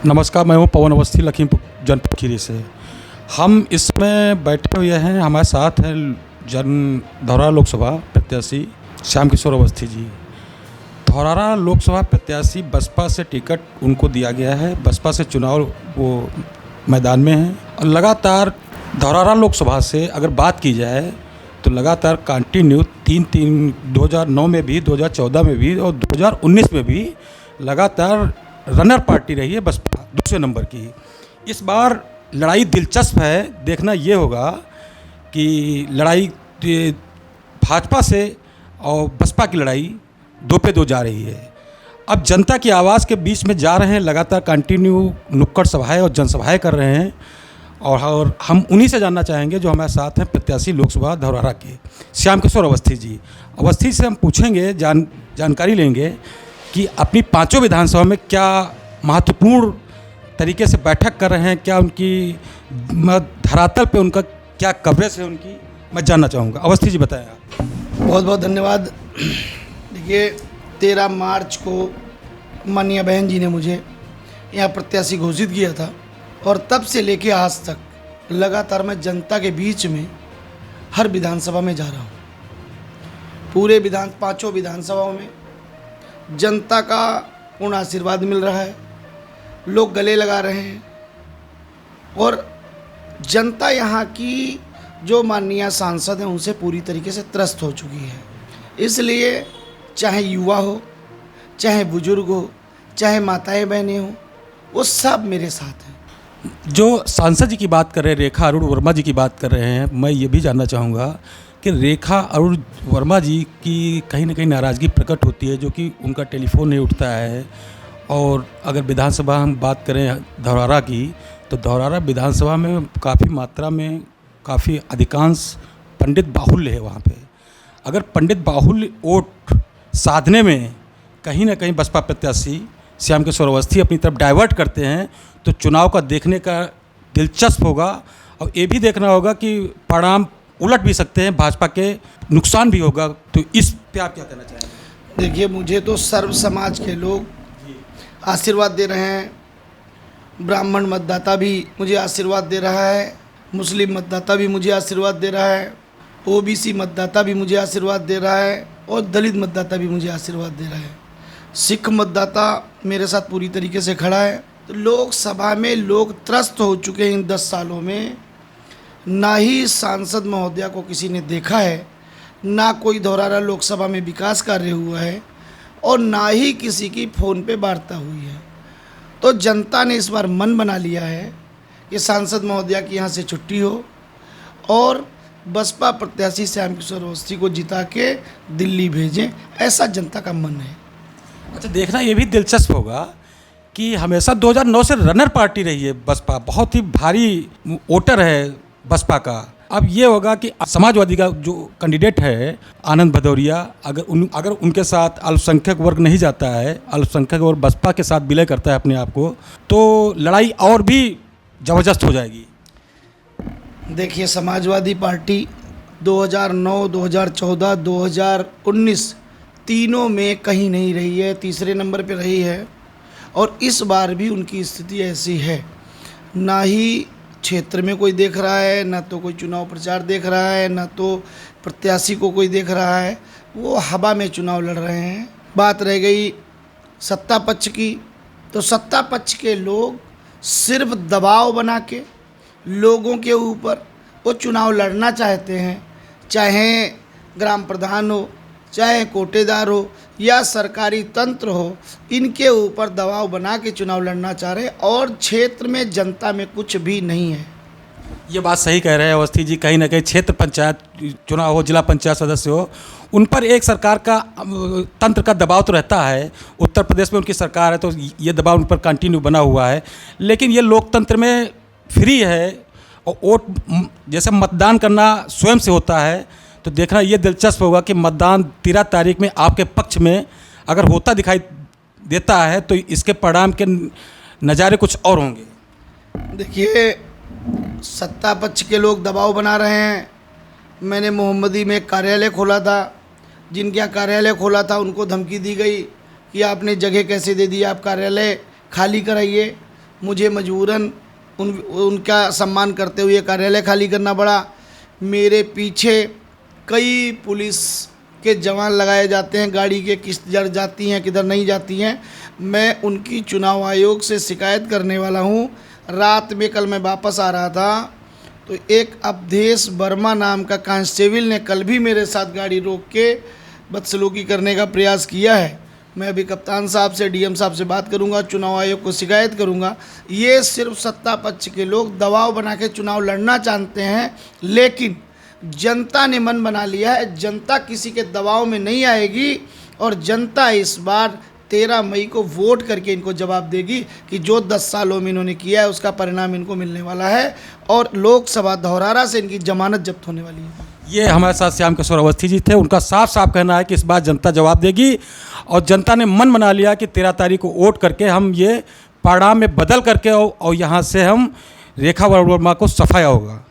नमस्कार, मैं हूँ पवन अवस्थी, लखीमपुर जनपद खीरी से। हम इसमें बैठे हुए हैं, हमारे साथ हैं धौरहरा लोकसभा प्रत्याशी श्याम किशोर अवस्थी जी। धौरहरा लोकसभा प्रत्याशी बसपा से टिकट उनको दिया गया है, बसपा से चुनाव वो मैदान में हैं और लगातार धौरहरा लोकसभा से अगर बात की जाए तो लगातार कंटिन्यू 2009 में भी, 2014 में भी और 2019 में भी लगातार रनर पार्टी रही है बसपा दूसरे नंबर की। इस बार लड़ाई दिलचस्प है, देखना ये होगा कि लड़ाई भाजपा से और बसपा की लड़ाई 2 पे 2 जा रही है। अब जनता की आवाज़ के बीच में जा रहे हैं, लगातार कंटिन्यू नुक्कड़ सभाएं और जनसभाएं कर रहे हैं और हम उन्हीं से जानना चाहेंगे जो हमारे साथ हैं प्रत्याशी लोकसभा धौरहरा के श्याम किशोर अवस्थी जी। अवस्थी से हम पूछेंगे, जानकारी लेंगे कि अपनी 5 विधानसभा में क्या महत्वपूर्ण तरीके से बैठक कर रहे हैं, क्या उनकी धरातल पे उनका क्या कवरेज है उनकी, मैं जानना चाहूँगा। अवस्थी जी बताएं आप। बहुत बहुत धन्यवाद। देखिए 13 मार्च को माननीय बहन जी ने मुझे यहाँ प्रत्याशी घोषित किया था और तब से लेके आज तक लगातार मैं जनता के बीच में हर विधानसभा में जा रहा हूँ। पूरे 5 विधानसभाओं में जनता का पूर्ण आशीर्वाद मिल रहा है, लोग गले लगा रहे हैं और जनता यहाँ की जो माननीय सांसद हैं उनसे पूरी तरीके से त्रस्त हो चुकी है। इसलिए चाहे युवा हो, चाहे बुजुर्ग हो, चाहे माताएं बहनें हो, वो सब मेरे साथ हैं। जो सांसद जी की बात कर रहे हैं, रेखा अरुण वर्मा जी की बात कर रहे हैं, मैं ये भी जानना चाहूँगा कि रेखा अरुण वर्मा जी की कहीं ना कहीं नाराज़गी प्रकट होती है, जो कि उनका टेलीफोन नहीं उठता है। और अगर विधानसभा हम बात करें धौरहरा की, तो धौरहरा विधानसभा में काफ़ी मात्रा में काफ़ी अधिकांश पंडित बाहुल्य है वहाँ पे। अगर पंडित बाहुल्य वोट साधने में कहीं ना कहीं बसपा प्रत्याशी श्याम किशोर अवस्थी अपनी तरफ डाइवर्ट करते हैं तो चुनाव का देखने का दिलचस्प होगा और ये भी देखना होगा कि परिणाम उलट भी सकते हैं, भाजपा के नुकसान भी होगा। तो इस पे आप क्या कहना चाहेंगे? देखिए मुझे तो सर्व समाज के लोग आशीर्वाद दे रहे हैं, ब्राह्मण मतदाता भी मुझे आशीर्वाद दे रहा है, मुस्लिम मतदाता भी मुझे आशीर्वाद दे रहा है, ओबीसी मतदाता भी मुझे आशीर्वाद दे रहा है और दलित मतदाता भी मुझे आशीर्वाद दे रहा है। सिख मतदाता मेरे साथ पूरी तरीके से खड़ा है। तो लोकसभा में लोग त्रस्त हो चुके हैं इन 10 सालों में। ना ही सांसद महोदया को किसी ने देखा है, ना कोई धौरहरा लोकसभा में विकास कार्य हुआ है और ना ही किसी की फ़ोन पे वार्ता हुई है। तो जनता ने इस बार मन बना लिया है कि सांसद महोदया की यहाँ से छुट्टी हो और बसपा प्रत्याशी श्याम किशोर अवस्थी को जिता के दिल्ली भेजें, ऐसा जनता का मन है। अच्छा, देखना ये भी दिलचस्प होगा कि हमेशा 2009 से रनर पार्टी रही है बसपा, बहुत ही भारी वोटर है बसपा का। अब ये होगा कि समाजवादी का जो कैंडिडेट है आनंद भदौरिया, अगर उनके साथ अल्पसंख्यक वर्ग नहीं जाता है, अल्पसंख्यक वर्ग बसपा के साथ विलय करता है अपने आप को, तो लड़ाई और भी ज़बरदस्त हो जाएगी। देखिए समाजवादी पार्टी 2009, 2014, 2019 तीनों में कहीं नहीं रही है, तीसरे नंबर पे रही है और इस बार भी उनकी स्थिति ऐसी है। ना ही क्षेत्र में कोई देख रहा है, ना तो कोई चुनाव प्रचार देख रहा है, ना तो प्रत्याशी को कोई देख रहा है, वो हवा में चुनाव लड़ रहे हैं। बात रह गई सत्ता पक्ष की, तो सत्ता पक्ष के लोग सिर्फ दबाव बना के लोगों के ऊपर वो चुनाव लड़ना चाहते हैं, चाहे ग्राम प्रधान हो, चाहे कोटेदार हो या सरकारी तंत्र हो, इनके ऊपर दबाव बना के चुनाव लड़ना चाह रहे हैं और क्षेत्र में जनता में कुछ भी नहीं है। ये बात सही कह रहे हैं अवस्थी जी। कहीं ना कहीं क्षेत्र पंचायत चुनाव हो, जिला पंचायत सदस्य हो, उन पर एक सरकार का तंत्र का दबाव तो रहता है। उत्तर प्रदेश में उनकी सरकार है तो ये दबाव उन पर कंटिन्यू बना हुआ है, लेकिन ये लोकतंत्र में फ्री है और वोट जैसे मतदान करना स्वयं से होता है। तो देखना ये दिलचस्प होगा कि मतदान 13 तारीख में आपके पक्ष में अगर होता दिखाई देता है तो इसके परिणाम के नज़ारे कुछ और होंगे। देखिए सत्ता पक्ष के लोग दबाव बना रहे हैं। मैंने मोहम्मदी में एक कार्यालय खोला था, जिनके यहाँ कार्यालय खोला था उनको धमकी दी गई कि आपने जगह कैसे दे दी, आप कार्यालय खाली कराइए। मुझे मजबूरन उनका सम्मान करते हुए कार्यालय खाली करना पड़ा। मेरे पीछे कई पुलिस के जवान लगाए जाते हैं, गाड़ी के किधर जाती हैं किधर नहीं जाती हैं। मैं उनकी चुनाव आयोग से शिकायत करने वाला हूं। रात में कल मैं वापस आ रहा था तो एक अवधेश वर्मा नाम का कांस्टेबल ने कल भी मेरे साथ गाड़ी रोक के बदसलूकी करने का प्रयास किया है। मैं अभी कप्तान साहब से, डीएम साहब से बात करूंगा, चुनाव आयोग को शिकायत करूंगा। ये सिर्फ सत्ता पक्ष के लोग दबाव बना के चुनाव लड़ना चाहते हैं, लेकिन जनता ने मन बना लिया है, जनता किसी के दबाव में नहीं आएगी और जनता इस बार 13 मई को वोट करके इनको जवाब देगी कि जो 10 सालों में इन्होंने किया है उसका परिणाम इनको मिलने वाला है और लोकसभा धौरारा से इनकी जमानत जब्त होने वाली है। ये हमारे साथ श्याम किशोर अवस्थी जी थे। उनका साफ साफ कहना है कि इस बार जनता जवाब देगी और जनता ने मन बना लिया कि 13 तारीख को वोट करके हम ये परिणाम में बदल करके और यहाँ से हम रेखा वर्मा को सफाया होगा।